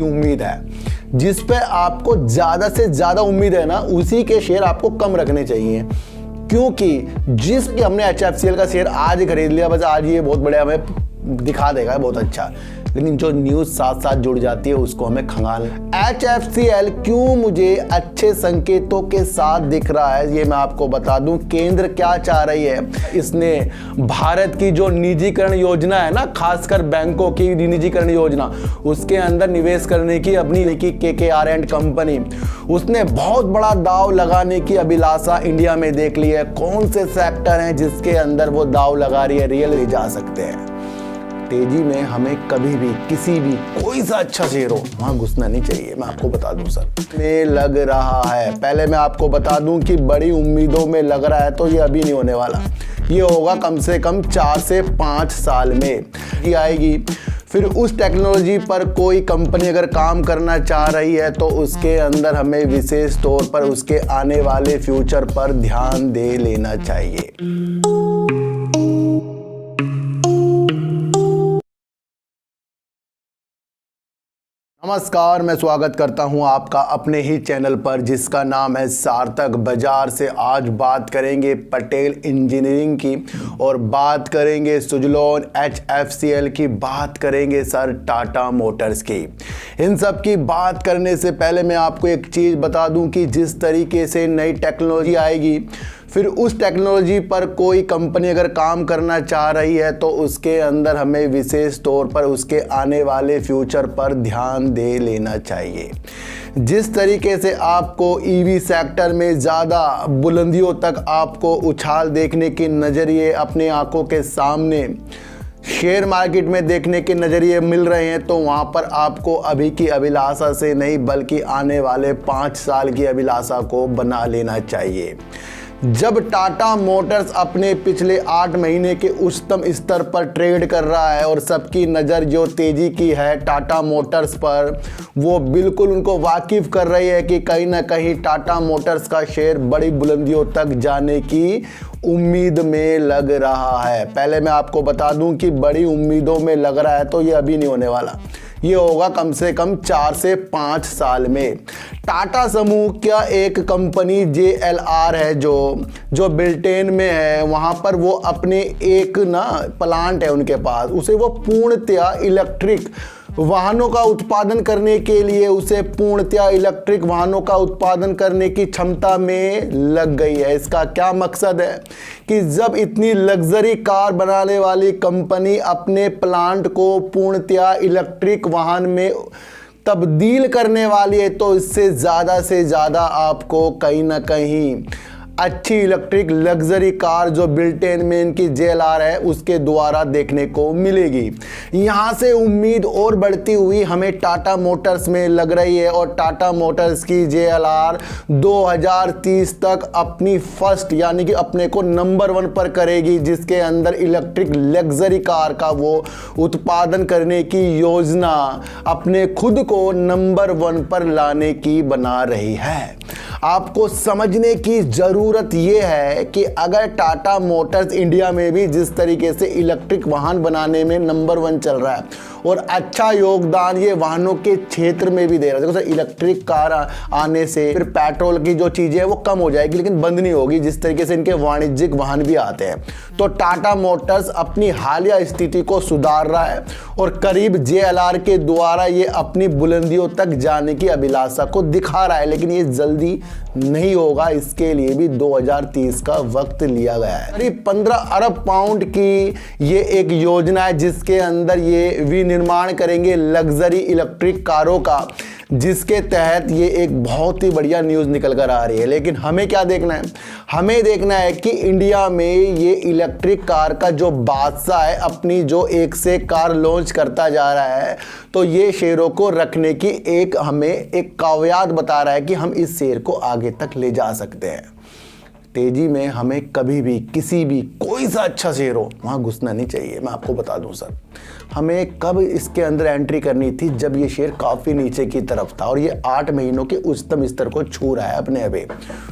उम्मीद है, जिस पे आपको ज़्यादा से ज़्यादा उम्मीद है ना, उसी के शेयर आपको कम रखने चाहिए। क्योंकि जिस कि हमने HFCL का शेयर आज खरीद लिया, बस आज ये बहुत बढ़िया हमें दिखा देगा, बहुत अच्छा, लेकिन जो न्यूज़ साथ साथ जुड़ जाती है उसको हमें खंगालना। HFCL क्यों मुझे अच्छे संकेतों के साथ दिख रहा है, ये मैं आपको बता दूं। केंद्र क्या चाह रही है, इसने भारत की जो निजीकरण योजना है ना, खासकर बैंकों की निजीकरण योजना, उसके अंदर निवेश करने की अपनी KKR एंड कंपनी, उसने बहुत बड़ा दाव लगाने की अभिलाषा इंडिया में देख ली है। कौन से सेक्टर हैं जिसके अंदर वो दाव लगा रही है, रियल ले जा सकते हैं। तेजी में हमें कभी भी किसी भी कोई सा अच्छा शेयर हो वहां घुसना नहीं चाहिए, मैं आपको बता दूं सर। में लग रहा है, पहले मैं आपको बता दूं कि बड़ी उम्मीदों में लग रहा है तो ये अभी नहीं होने वाला, ये होगा कम से कम 4 से 5 साल में ये आएगी। फिर उस टेक्नोलॉजी पर कोई कंपनी अगर काम करना चाह रही है तो उसके अंदर हमें विशेष तौर पर उसके आने वाले फ्यूचर पर ध्यान दे लेना चाहिए। नमस्कार, मैं स्वागत करता हूं आपका अपने ही चैनल पर जिसका नाम है सार्थक बाजार से। आज बात करेंगे पटेल इंजीनियरिंग की और बात करेंगे सुजलॉन, HFCL की, बात करेंगे सर टाटा मोटर्स की। इन सब की बात करने से पहले मैं आपको एक चीज़ बता दूं कि जिस तरीके से नई टेक्नोलॉजी आएगी, फिर उस टेक्नोलॉजी पर कोई कंपनी अगर काम करना चाह रही है तो उसके अंदर हमें विशेष तौर पर उसके आने वाले फ्यूचर पर ध्यान दे लेना चाहिए। जिस तरीके से आपको EV सेक्टर में ज़्यादा बुलंदियों तक आपको उछाल देखने के नज़रिए अपने आंखों के सामने शेयर मार्केट में देखने के नज़रिए मिल रहे हैं, तो वहाँ पर आपको अभी की अभिलाषा से नहीं बल्कि आने वाले 5 साल की अभिलाषा को बना लेना चाहिए। जब टाटा मोटर्स अपने पिछले 8 महीने के उच्चतम स्तर पर ट्रेड कर रहा है और सबकी नज़र जो तेज़ी की है टाटा मोटर्स पर, वो बिल्कुल उनको वाकिफ़ कर रही है कि कहीं ना कहीं टाटा मोटर्स का शेयर बड़ी बुलंदियों तक जाने की उम्मीद में लग रहा है। पहले मैं आपको बता दूं कि बड़ी उम्मीदों में लग रहा है तो ये अभी नहीं होने वाला, ये होगा कम से कम 4 से 5 साल में। टाटा समूह क्या एक कंपनी JLR है जो ब्रिटेन में है, वहाँ पर वो अपने एक ना प्लांट है उनके पास, उसे वो पूर्णतया इलेक्ट्रिक वाहनों का उत्पादन करने के लिए, उसे पूर्णतया इलेक्ट्रिक वाहनों का उत्पादन करने की क्षमता में लग गई है। इसका क्या मकसद है कि जब इतनी लग्जरी कार बनाने वाली कंपनी अपने प्लांट को पूर्णतया इलेक्ट्रिक वाहन में तब्दील करने वाली है, तो इससे ज़्यादा से ज़्यादा आपको कहीं ना कहीं अच्छी इलेक्ट्रिक लग्जरी कार जो ब्रिटेन में इनकी JLR है उसके द्वारा देखने को मिलेगी। यहाँ से उम्मीद और बढ़ती हुई हमें टाटा मोटर्स में लग रही है और टाटा मोटर्स की JLR 2030 तक अपनी फर्स्ट यानी कि अपने को नंबर 1 पर करेगी, जिसके अंदर इलेक्ट्रिक लग्जरी कार का वो उत्पादन करने की योजना अपने खुद को नंबर 1 पर लाने की बना रही है। आपको समझने की ज़रूरत यह है कि अगर टाटा मोटर्स इंडिया में भी जिस तरीके से इलेक्ट्रिक वाहन बनाने में नंबर 1 चल रहा है और अच्छा योगदान ये वाहनों के क्षेत्र में भी दे रहा है, देखो सर इलेक्ट्रिक कार आने से फिर पेट्रोल की जो चीज़ें हैं वो कम हो जाएगी लेकिन बंद नहीं होगी, जिस तरीके से इनके वाणिज्यिक वाहन भी आते हैं। तो टाटा मोटर्स अपनी हालिया स्थिति को सुधार रहा है और करीब JLR के द्वारा ये अपनी बुलंदियों तक जाने की अभिलाषा को दिखा रहा है, लेकिन ये जल्दी नहीं होगा, इसके लिए भी 2030 का वक्त लिया गया है। करीब 15 अरब पाउंड की ये एक योजना है जिसके अंदर ये विनिर्माण करेंगे लग्जरी इलेक्ट्रिक कारों का, जिसके तहत ये एक बहुत ही बढ़िया न्यूज़ निकल कर आ रही है। लेकिन हमें क्या देखना है, हमें देखना है कि इंडिया में ये इलेक्ट्रिक कार का जो बादशाह है अपनी जो एक से कार लॉन्च करता जा रहा है, तो ये शेयरों को रखने की एक हमें एक कावियात बता रहा है कि हम इस शेयर को आगे तक ले जा सकते हैं। तेजी में हमें कभी भी किसी भी कोई सा अच्छा शेयर हो वहाँ घुसना नहीं चाहिए, मैं आपको बता दूं सर। हमें कब इसके अंदर एंट्री करनी थी, जब ये शेयर काफ़ी नीचे की तरफ था और ये 8 महीनों के उच्चतम स्तर को छू रहा है अपने अभी।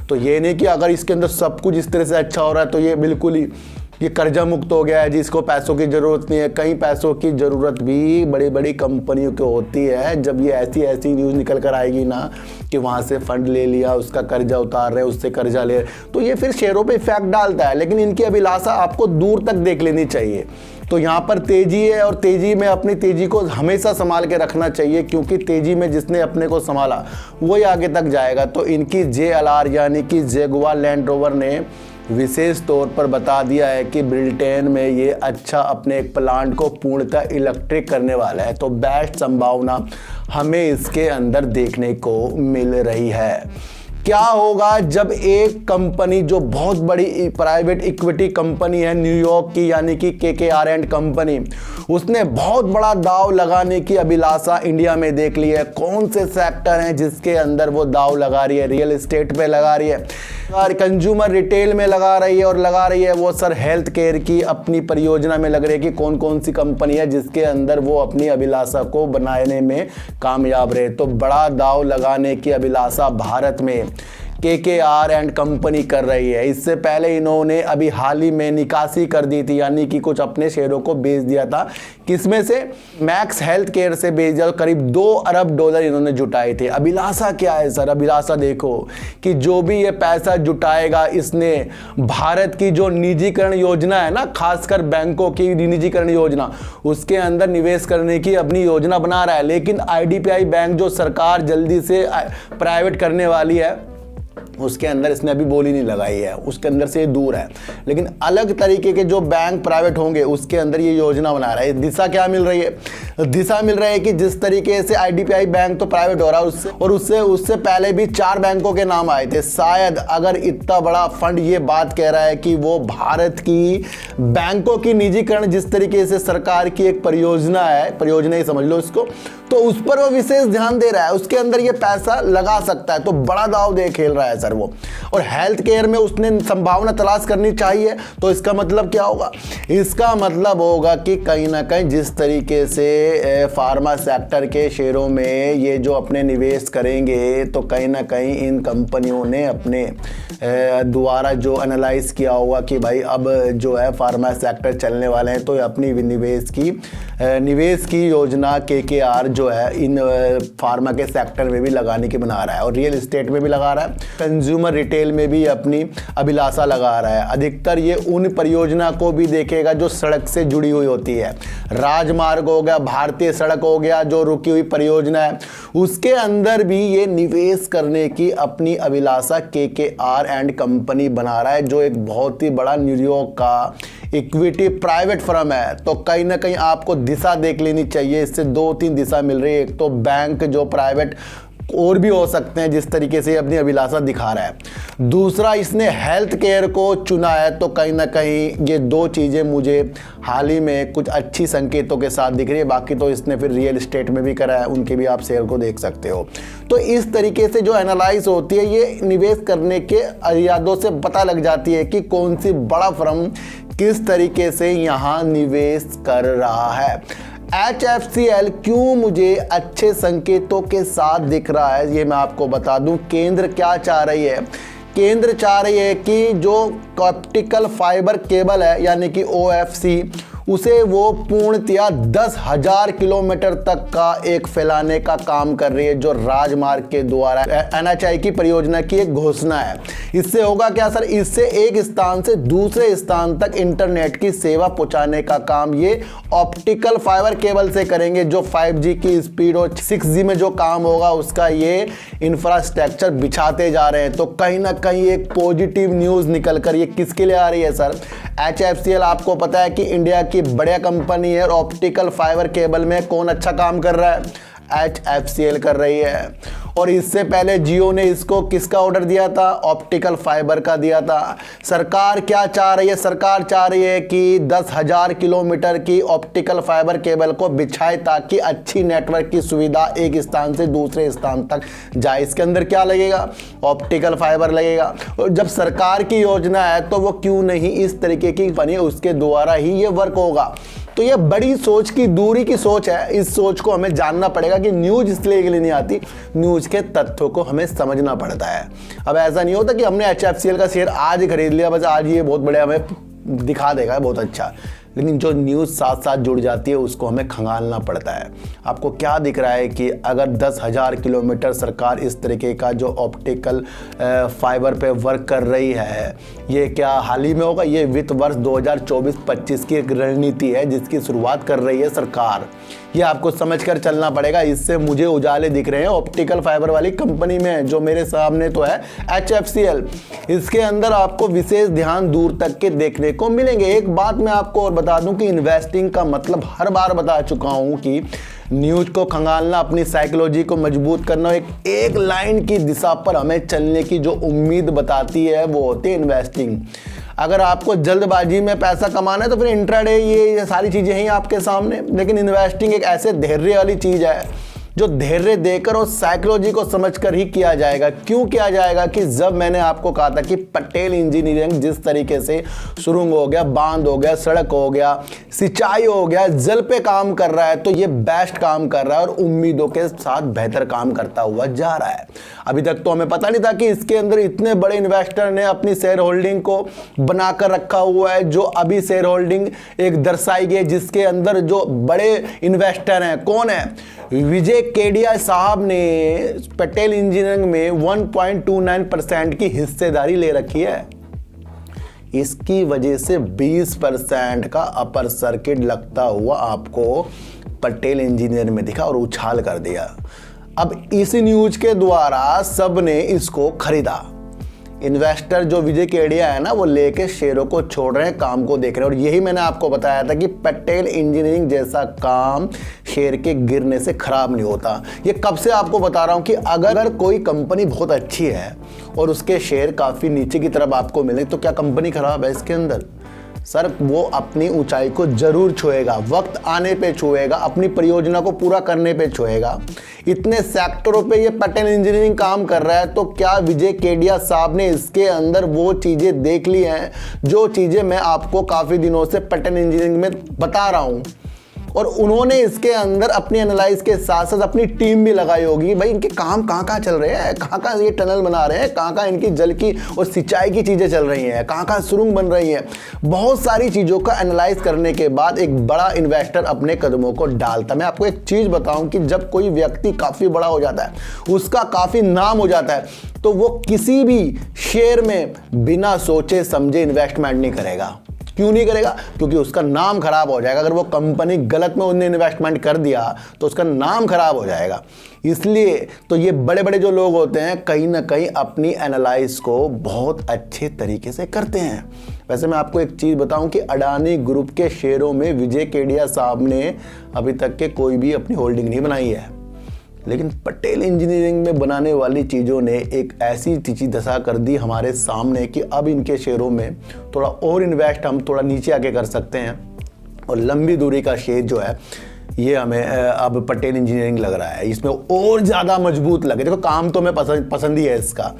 तो ये नहीं कि अगर इसके अंदर सब कुछ इस तरह से अच्छा हो रहा है तो ये बिल्कुल ही ये कर्जा मुक्त हो गया है, जिसको पैसों की ज़रूरत नहीं है। कई पैसों की ज़रूरत भी बड़ी बड़ी कंपनियों को होती है। जब ये ऐसी ऐसी न्यूज़ निकल कर आएगी ना कि वहाँ से फंड ले लिया, उसका कर्जा उतार रहे, उससे कर्जा ले, तो ये फिर शेयरों पे इफेक्ट डालता है। लेकिन इनकी अभिलाषा आपको दूर तक देख लेनी चाहिए। तो यहाँ पर तेजी है और तेजी में अपनी तेजी को हमेशा संभाल के रखना चाहिए, क्योंकि तेजी में जिसने अपने को संभाला वही आगे तक जाएगा। तो इनकी JLR यानी कि जगुआर लैंड रोवर ने विशेष तौर पर बता दिया है कि ब्रिटेन में ये अच्छा अपने एक प्लांट को पूर्णतः इलेक्ट्रिक करने वाला है। तो बेस्ट संभावना हमें इसके अंदर देखने को मिल रही है। क्या होगा जब एक कंपनी जो बहुत बड़ी प्राइवेट इक्विटी कंपनी है न्यूयॉर्क की, यानी कि KKR एंड कंपनी, उसने बहुत बड़ा दाव लगाने की अभिलाषा इंडिया में देख ली है। कौन से सेक्टर हैं जिसके अंदर वो दाव लगा रही है? रियल एस्टेट पे लगा रही है और कंज्यूमर रिटेल में लगा रही है, और लगा रही है वो सर हेल्थ केयर की अपनी परियोजना में लग रही है कि कौन कौन सी कंपनी है जिसके अंदर वो अपनी अभिलाषा को बनाने में कामयाब रहे। तो बड़ा दाव लगाने की अभिलाषा भारत में KKR एंड कंपनी कर रही है। इससे पहले इन्होंने अभी हाल ही में निकासी कर दी थी, यानी कि कुछ अपने शेयरों को बेच दिया था। किसमें से? मैक्स हेल्थ केयर से बेच दिया। करीब $2 अरब इन्होंने जुटाए थे। अभिलाषा क्या है सर? अभिलाषा देखो कि जो भी ये पैसा जुटाएगा, इसने भारत की जो निजीकरण योजना है ना, खासकर बैंकों की निजीकरण योजना, उसके अंदर निवेश करने की अपनी योजना बना रहा है। लेकिन IDPI बैंक जो सरकार जल्दी से प्राइवेट करने वाली है, उसके अंदर इसने अभी बोली नहीं लगाई है, उसके अंदर से दूर है। लेकिन अलग तरीके के जो बैंक प्राइवेट होंगे उसके अंदर ये योजना बना रहा है। दिशा क्या मिल रही है? दिशा मिल रही है कि जिस तरीके से IDPI बैंक तो प्राइवेट हो रहा है, उससे पहले भी 4 बैंकों के नाम आए थे। शायद अगर इतना बड़ा फंड ये बात कह रहा है कि वो भारत की बैंकों की निजीकरण, जिस तरीके से सरकार की एक परियोजना है, परियोजना ही समझ लो इसको, तो उस पर वो विशेष ध्यान दे रहा है, उसके अंदर ये पैसा लगा सकता है। तो बड़ा दाव दे खेल रहा है सर वो। और हेल्थ केयर में उसने संभावना तलाश करनी चाहिए। तो इसका मतलब क्या होगा? इसका मतलब होगा कि कहीं ना कहीं जिस तरीके से फार्मा सेक्टर के शेयरों में ये जो अपने निवेश करेंगे, तो कहीं ना कहीं इन कंपनियों ने अपने द्वारा जो एनालाइज किया होगा कि भाई अब जो है फार्मा सेक्टर चलने वाले हैं, तो अपनी निवेश की योजना KKR जो है इन फार्मा के सेक्टर में भी लगाने की बना रहा है, और रियल एस्टेट में भी लगा रहा है, कंज्यूमर रिटेल में भी अपनी अभिलाषा लगा रहा है। अधिकतर ये उन परियोजना को भी देखेगा जो सड़क से जुड़ी हुई होती है। राजमार्ग हो गया, भारतीय सड़क हो गया, जो रुकी हुई परियोजना है, उसके अंदर भी ये निवेश करने की अपनी अभिलाषा KKR एंड कंपनी बना रहा है, जो एक बहुत ही बड़ा न्यूयॉर्क का इक्विटी प्राइवेट फर्म है। तो कहीं ना कहीं आपको दिशा देख लेनी चाहिए। इससे 2-3 दिशा मिल रही है। एक तो बैंक जो प्राइवेट और भी हो सकते हैं जिस तरीके से अपनी अभिलाषा दिखा रहा है। दूसरा, इसने हेल्थ केयर को चुना है। तो कहीं ना कहीं ये 2 चीज़ें मुझे हाल ही में कुछ अच्छी संकेतों के साथ दिख रही है। बाकी तो इसने फिर रियल एस्टेट में भी करा है, उनके भी आप शेयर को देख सकते हो। तो इस तरीके से जो एनालाइज होती है, ये निवेश करने के इरादों से पता लग जाती है कि कौन सी बड़ा फर्म किस तरीके से यहाँ निवेश कर रहा है। HFCL क्यों मुझे अच्छे संकेतों के साथ दिख रहा है, ये मैं आपको बता दूं। केंद्र क्या चाह रही है? केंद्र चाह रही है कि जो ऑप्टिकल फाइबर केबल है, यानी कि OFC, उसे वो पूर्णतया 10,000 किलोमीटर तक का एक फैलाने का काम कर रही है, जो राजमार्ग के द्वारा NHAI की परियोजना की एक घोषणा है। इससे होगा क्या सर? इससे एक स्थान से दूसरे स्थान तक इंटरनेट की सेवा पहुंचाने का काम ये ऑप्टिकल फाइबर केबल से करेंगे। जो 5G की स्पीड और 6G में जो काम होगा, उसका ये इंफ्रास्ट्रक्चर बिछाते जा रहे हैं। तो कहीं ना कहीं एक पॉजिटिव न्यूज़ निकल कर ये किसके लिए आ रही है सर? HFCL आपको पता है कि इंडिया की बढ़िया कंपनी है। और ऑप्टिकल फाइबर केबल में कौन अच्छा काम कर रहा है? HFCL कर रही है। और इससे पहले जियो ने इसको किसका ऑर्डर दिया था? ऑप्टिकल फाइबर का दिया था। सरकार क्या चाह रही है? सरकार चाह रही है कि 10,000 किलोमीटर की ऑप्टिकल फाइबर केबल को बिछाए, ताकि अच्छी नेटवर्क की सुविधा एक स्थान से दूसरे स्थान तक जाए। इसके अंदर क्या लगेगा? ऑप्टिकल फाइबर लगेगा। और जब सरकार की योजना है, तो वो क्यों नहीं इस तरीके की बनी, उसके द्वारा ही ये वर्क होगा। तो ये बड़ी सोच की दूरी की सोच है। इस सोच को हमें जानना पड़ेगा कि न्यूज़ इसलिए के लिए नहीं आती, न्यूज़ के तथ्यों को हमें समझना पड़ता है। अब ऐसा नहीं होता कि हमने HFCL का शेयर आज ही खरीद लिया, बस आज ये बहुत बढ़िया हमें दिखा देगा बहुत अच्छा, लेकिन जो न्यूज़ साथ साथ जुड़ जाती है उसको हमें खंगालना पड़ता है। आपको क्या दिख रहा है कि अगर 10,000 किलोमीटर सरकार इस तरीके का जो ऑप्टिकल फाइबर पे वर्क कर रही है, ये क्या हाल ही में होगा? ये वित्त वर्ष 2024-25 की एक रणनीति है जिसकी शुरुआत कर रही है सरकार। ये आपको समझकर चलना पड़ेगा। इससे मुझे उजाले दिख रहे हैं ऑप्टिकल फाइबर वाली कंपनी में, जो मेरे सामने तो है HFCL। इसके अंदर आपको विशेष ध्यान दूर तक के देखने को मिलेंगे। एक बात मैं आपको और बता दूं कि इन्वेस्टिंग का मतलब हर बार बता चुका हूं कि न्यूज को खंगालना, अपनी साइकोलॉजी को मजबूत करना, एक लाइन की दिशा पर हमें चलने की जो उम्मीद बताती है वो होती है इन्वेस्टिंग। अगर आपको जल्दबाजी में पैसा कमाना है तो फिर इंट्राडे ये सारी चीज़ें हैं आपके सामने, लेकिन इन्वेस्टिंग एक ऐसे धैर्य वाली चीज़ है जो धैर्य देकर और साइकोलॉजी को समझकर ही किया जाएगा। क्यों किया जाएगा कि जब मैंने आपको कहा था कि पटेल इंजीनियरिंग जिस तरीके से सुरंग हो गया, बांध हो गया, सड़क हो गया, सिंचाई हो गया, जल पे काम कर रहा है, तो ये बेस्ट काम कर रहा है और उम्मीदों के साथ बेहतर काम करता हुआ जा रहा है। अभी तक तो हमें पता नहीं था कि इसके अंदर इतने बड़े इन्वेस्टर ने अपनी शेयर होल्डिंग को बनाकर रखा हुआ है। जो अभी शेयर होल्डिंग एक दर्शाई गई जिसके अंदर जो बड़े इन्वेस्टर हैं, कौन है? विजय केडिया साहब ने पटेल इंजीनियरिंग में 1.29% की हिस्सेदारी ले रखी है। इसकी वजह से 20% का अपर सर्किट लगता हुआ आपको पटेल इंजीनियर में दिखा और उछाल कर दिया। अब इस न्यूज के द्वारा सबने इसको खरीदा। इन्वेस्टर जो विजय केडिया है ना, वो लेके शेयरों को छोड़ रहे हैं, काम को देख रहे हैं। और यही मैंने आपको बताया था कि पटेल इंजीनियरिंग जैसा काम शेयर के गिरने से खराब नहीं होता। ये कब से आपको बता रहा हूं कि अगर कोई कंपनी बहुत अच्छी है और उसके शेयर काफ़ी नीचे की तरफ आपको मिले तो क्या कंपनी खराब है? इसके अंदर सर वो अपनी ऊंचाई को जरूर छुएगा, वक्त आने पे छुएगा, अपनी परियोजना को पूरा करने पे छुएगा। इतने सेक्टरों पे ये पटेल इंजीनियरिंग काम कर रहा है, तो क्या विजय केडिया साहब ने इसके अंदर वो चीज़ें देख ली हैं जो चीज़ें मैं आपको काफ़ी दिनों से पटेल इंजीनियरिंग में बता रहा हूँ? और उन्होंने इसके अंदर अपनी एनालाइज के साथ साथ अपनी टीम भी लगाई होगी। भाई इनके काम कहाँ चल रहे हैं, कहाँ ये टनल बना रहे हैं, कहाँ इनकी जल की और सिंचाई की चीज़ें चल रही हैं, कहाँ सुरंग बन रही हैं। बहुत सारी चीज़ों का एनालाइज करने के बाद एक बड़ा इन्वेस्टर अपने कदमों को डालता। मैं आपको एक चीज़ बताऊं कि जब कोई व्यक्ति काफ़ी बड़ा हो जाता है, उसका काफ़ी नाम हो जाता है, तो वो किसी भी शेयर में बिना सोचे समझे इन्वेस्टमेंट नहीं करेगा। क्यों नहीं करेगा? क्योंकि उसका नाम खराब हो जाएगा। अगर वो कंपनी गलत में उन्हें इन्वेस्टमेंट कर दिया तो उसका नाम खराब हो जाएगा। इसलिए तो ये बड़े बड़े जो लोग होते हैं कहीं ना कहीं अपनी एनालाइज को बहुत अच्छे तरीके से करते हैं। वैसे मैं आपको एक चीज़ बताऊं कि अडानी ग्रुप के शेयरों में विजय केडिया साहब ने अभी तक के कोई भी अपनी होल्डिंग नहीं बनाई है, लेकिन पटेल इंजीनियरिंग में बनाने वाली चीज़ों ने एक ऐसी चीज़ दशा कर दी हमारे सामने कि अब इनके शेयरों में थोड़ा और इन्वेस्ट हम थोड़ा नीचे आके कर सकते हैं और लंबी दूरी का शेयर जो है ये हमें अब पटेल इंजीनियरिंग लग रहा है, इसमें और ज़्यादा मजबूत लगे। देखो काम तो हमें पसंद ही है इसका,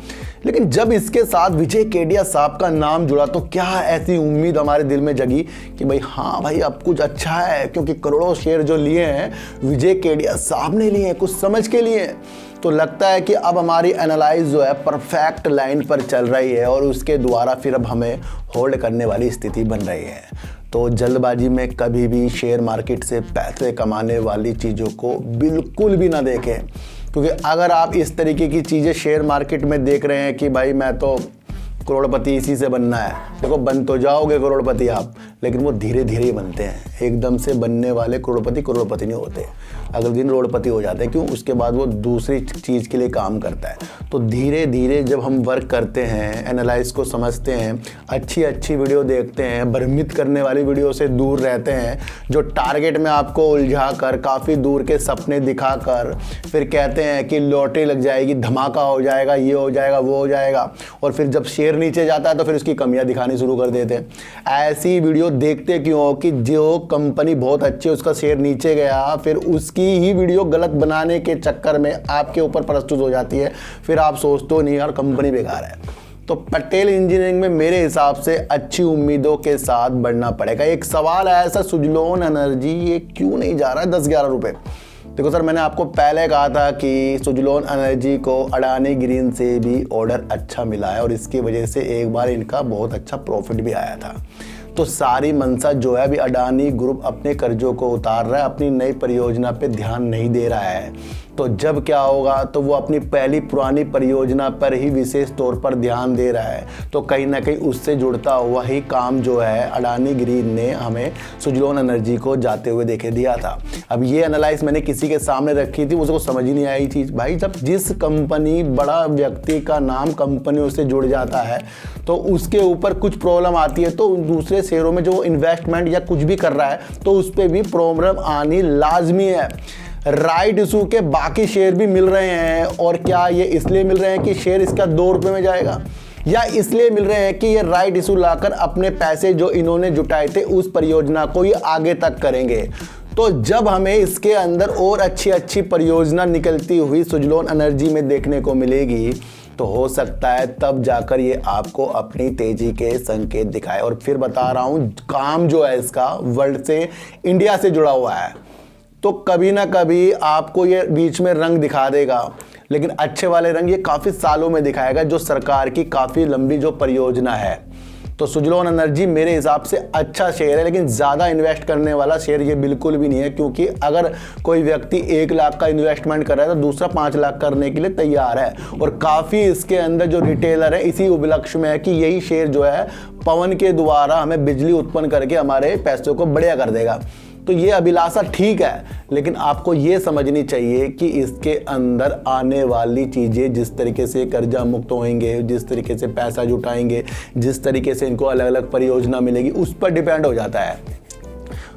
लेकिन जब इसके साथ विजय केडिया साहब का नाम जुड़ा तो क्या ऐसी उम्मीद हमारे दिल में जगी कि भाई हाँ भाई अब कुछ अच्छा है, क्योंकि करोड़ों शेयर जो लिए हैं विजय केडिया साहब ने लिए हैं, कुछ समझ के लिए। तो लगता है कि अब हमारी एनालाइज जो है परफेक्ट लाइन पर चल रही है और उसके द्वारा फिर अब हमें होल्ड करने वाली स्थिति बन रही है। तो जल्दबाजी में कभी भी शेयर मार्केट से पैसे कमाने वाली चीज़ों को बिल्कुल भी ना देखें, क्योंकि अगर आप इस तरीके की चीज़ें शेयर मार्केट में देख रहे हैं कि भाई मैं तो करोड़पति इसी से बनना है, देखो बन तो जाओगे करोड़पति आप, लेकिन वो धीरे धीरे ही बनते हैं। एकदम से बनने वाले करोड़पति नहीं होते, अगले दिन करोड़पति हो जाते हैं। क्यों? उसके बाद वो दूसरी चीज़ के लिए काम करता है। तो धीरे धीरे जब हम वर्क करते हैं, एनालाइज को समझते हैं, अच्छी वीडियो देखते हैं, भ्रमित करने वाली वीडियो से दूर रहते हैं, जो टारगेट में आपको उलझा कर काफ़ी दूर के सपने दिखा कर फिर कहते हैं कि लॉटरी लग जाएगी, धमाका हो जाएगा, ये हो जाएगा, वो हो जाएगा, और फिर जब शेयर नीचे जाता है तो फिर उसकी कमियां दिखानी शुरू कर देते हैं। ऐसी वीडियो देखते क्यों हो कि जो कंपनी बहुत अच्छी है उसका शेयर नीचे गया, फिर उसकी ही वीडियो गलत बनाने के चक्कर में आपके ऊपर प्रस्तुत हो जाती है, फिर आप सोचते हो नहीं यार कंपनी बेकार है। तो पटेल इंजीनियरिंग में मेरे हिसाब से अच्छी उम्मीदों के साथ बढ़ना पड़ेगा। एक सवाल है ऐसा, सुजलॉन एनर्जी ये क्यों नहीं जा रहा है 10-11 रुपये? देखो सर, मैंने आपको पहले कहा था कि सुजलॉन एनर्जी को अडानी ग्रीन से भी ऑर्डर अच्छा मिला है और इसकी वजह से एक बार इनका बहुत अच्छा प्रॉफिट भी आया था। तो सारी मंशा जो है अभी अडानी ग्रुप अपने कर्जों को उतार रहा है, अपनी नई परियोजना पे ध्यान नहीं दे रहा है। तो जब क्या होगा, तो वो अपनी पहली पुरानी परियोजना पर ही विशेष तौर पर ध्यान दे रहा है। तो कहीं ना कहीं उससे जुड़ता हुआ ही काम जो है अडानी ग्रीन ने हमें सुजलोन एनर्जी को जाते हुए देखे दिया था। अब ये एनालाइज मैंने किसी के सामने रखी थी, उसको समझ ही नहीं आई चीज़। भाई जब जिस कंपनी, बड़ा व्यक्ति का नाम कंपनियों से जुड़ जाता है तो उसके ऊपर कुछ प्रॉब्लम आती है तो दूसरे शेयरों में जो इन्वेस्टमेंट या कुछ भी कर रहा है तो उस पर भी प्रॉब्लम आनी लाजमी है। राइट इशू के बाकी शेयर भी मिल रहे हैं, और क्या ये इसलिए मिल रहे हैं कि शेयर इसका 2 रुपये में जाएगा, या इसलिए मिल रहे हैं कि ये राइट इशू लाकर अपने पैसे जो इन्होंने जुटाए थे उस परियोजना को ये आगे तक करेंगे। तो जब हमें इसके अंदर और अच्छी परियोजना निकलती हुई सुजलोन एनर्जी में देखने को मिलेगी तो हो सकता है तब जाकर ये आपको अपनी तेजी के संकेत दिखाए। और फिर बता रहा हूं, काम जो है इसका वर्ल्ड से, इंडिया से जुड़ा हुआ है, तो कभी ना कभी आपको ये बीच में रंग दिखा देगा, लेकिन अच्छे वाले रंग ये काफ़ी सालों में दिखाएगा, जो सरकार की काफ़ी लंबी जो परियोजना है। तो सुजलोन एनर्जी मेरे हिसाब से अच्छा शेयर है, लेकिन ज़्यादा इन्वेस्ट करने वाला शेयर ये बिल्कुल भी नहीं है, क्योंकि अगर कोई व्यक्ति 1 लाख का इन्वेस्टमेंट कर रहा है तो दूसरा 5 लाख करने के लिए तैयार है। और काफ़ी इसके अंदर जो रिटेलर है इसी उपलक्ष्य में है कि यही शेयर जो है पवन के द्वारा हमें बिजली उत्पन्न करके हमारे पैसों को बढ़िया कर देगा। तो ये अभिलाषा ठीक है, लेकिन आपको ये समझनी चाहिए कि इसके अंदर आने वाली चीज़ें, जिस तरीके से कर्जा मुक्त होंगे, जिस तरीके से पैसा जुटाएंगे, जिस तरीके से इनको अलग अलग परियोजना मिलेगी, उस पर डिपेंड हो जाता है।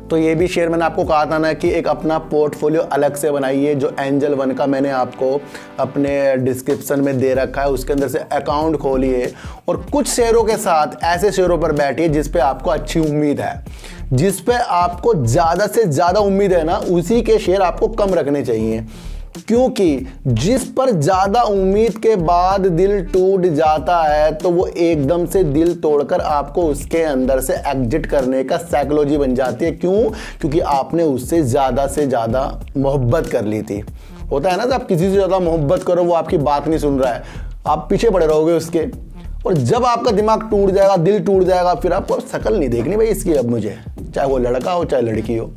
तो ये भी शेयर मैंने आपको कहा था ना कि एक अपना पोर्टफोलियो अलग से बनाइए, जो एंजल वन का मैंने आपको अपने डिस्क्रिप्शन में दे रखा है, उसके अंदर से अकाउंट खोलिए और कुछ शेयरों के साथ ऐसे शेयरों पर बैठिए जिस पे आपको अच्छी उम्मीद है, जिस पे आपको ज़्यादा से ज़्यादा उम्मीद है ना, उसी के शेयर आपको कम रखने चाहिए। क्योंकि जिस पर ज़्यादा उम्मीद के बाद दिल टूट जाता है तो वो एकदम से दिल तोड़कर आपको उसके अंदर से एग्जिट करने का साइकोलॉजी बन जाती है। क्यों? क्योंकि आपने उससे ज़्यादा मोहब्बत कर ली थी। होता है ना, जब आप किसी से ज़्यादा मोहब्बत करो, वो आपकी बात नहीं सुन रहा है, आप पीछे पड़े रहोगे उसके, और जब आपका दिमाग टूट जाएगा, दिल टूट जाएगा, फिर आपको शक्ल नहीं देखनी भाई इसकी अब मुझे, चाहे वो लड़का हो चाहे लड़की हो।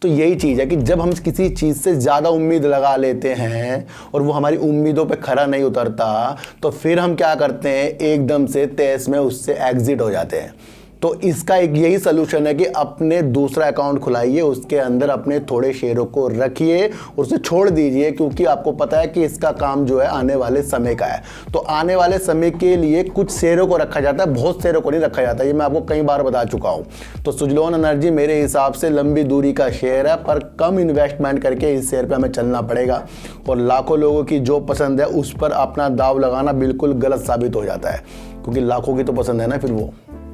तो यही चीज़ है कि जब हम किसी चीज़ से ज़्यादा उम्मीद लगा लेते हैं और वो हमारी उम्मीदों पे खरा नहीं उतरता, तो फिर हम क्या करते हैं, एकदम से तेज़ में उससे एग्जिट हो जाते हैं। तो इसका एक यही सलूशन है कि अपने दूसरा अकाउंट खुलाइए, उसके अंदर अपने थोड़े शेयरों को रखिए और उसे छोड़ दीजिए, क्योंकि आपको पता है कि इसका काम जो है आने वाले समय का है। तो आने वाले समय के लिए कुछ शेयरों को रखा जाता है, बहुत शेयरों को नहीं रखा जाता, ये मैं आपको कई बार बता चुका हूँ। तो सुजलोन एनर्जी मेरे हिसाब से लंबी दूरी का शेयर है, पर कम इन्वेस्टमेंट करके इस शेयर पर हमें चलना पड़ेगा। और लाखों लोगों की जो पसंद है उस पर अपना दाव लगाना बिल्कुल गलत साबित हो जाता है, क्योंकि लाखों की तो पसंद है ना, फिर वो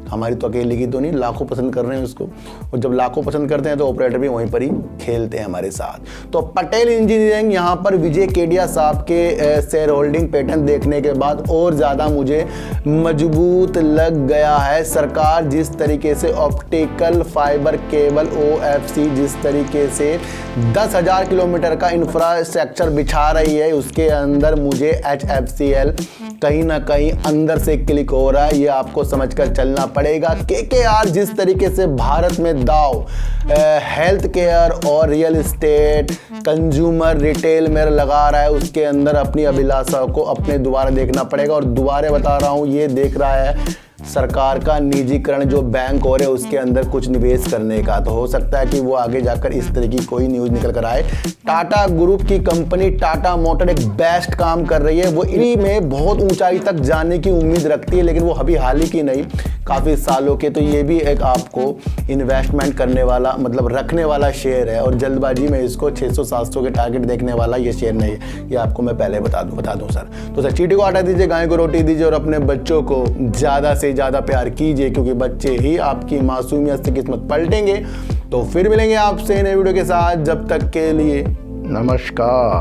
हमारी तो अकेले की तो नहीं, लाखों पसंद कर रहे हैं उसको, और जब लाखों पसंद करते हैं तो ऑपरेटर भी वहीं पर ही खेलते हैं हमारे साथ। तो पटेल इंजीनियरिंग यहाँ पर विजय केडिया साहब के शेयर होल्डिंग पैटर्न देखने के बाद और ज़्यादा मुझे मजबूत लग गया है। सरकार जिस तरीके से ऑप्टिकल फाइबर केबल OFC जिस तरीके से 10,000 किलोमीटर का इंफ्रास्ट्रक्चर बिछा रही है, उसके अंदर मुझे HFCL कहीं ना कहीं अंदर से क्लिक हो रहा है। ये आपको समझकर चलना पड़ेगा। KKR जिस तरीके से भारत में दाव हेल्थ केयर और रियल एस्टेट, कंज्यूमर रिटेल में लगा रहा है, उसके अंदर अपनी अभिलाषा को अपने दोबारा देखना पड़ेगा। और दोबारा बता रहा हूँ, ये देख रहा है सरकार का निजीकरण जो बैंक हो रहे हैं उसके अंदर कुछ निवेश करने का। तो हो सकता है कि वो आगे जाकर इस तरह की कोई न्यूज़ निकल कर आए। टाटा ग्रुप की कंपनी टाटा मोटर एक बेस्ट काम कर रही है, वो इन्हीं में बहुत ऊंचाई तक जाने की उम्मीद रखती है, लेकिन वो अभी हाल ही की नहीं, काफ़ी सालों के। तो ये भी एक आपको इन्वेस्टमेंट करने वाला, मतलब रखने वाला शेयर है, और जल्दबाजी में इसको 600-700 के टारगेट देखने वाला ये शेयर नहीं है। ये आपको मैं पहले बता दूं सर। तो सर चीटी को हटा दीजिए, गाय को रोटी दीजिए और अपने बच्चों को ज़्यादा से ज़्यादा प्यार कीजिए, क्योंकि बच्चे ही आपकी मासूमियत से किस्मत पलटेंगे। तो फिर मिलेंगे आपसे नए वीडियो के साथ, जब तक के लिए नमस्कार।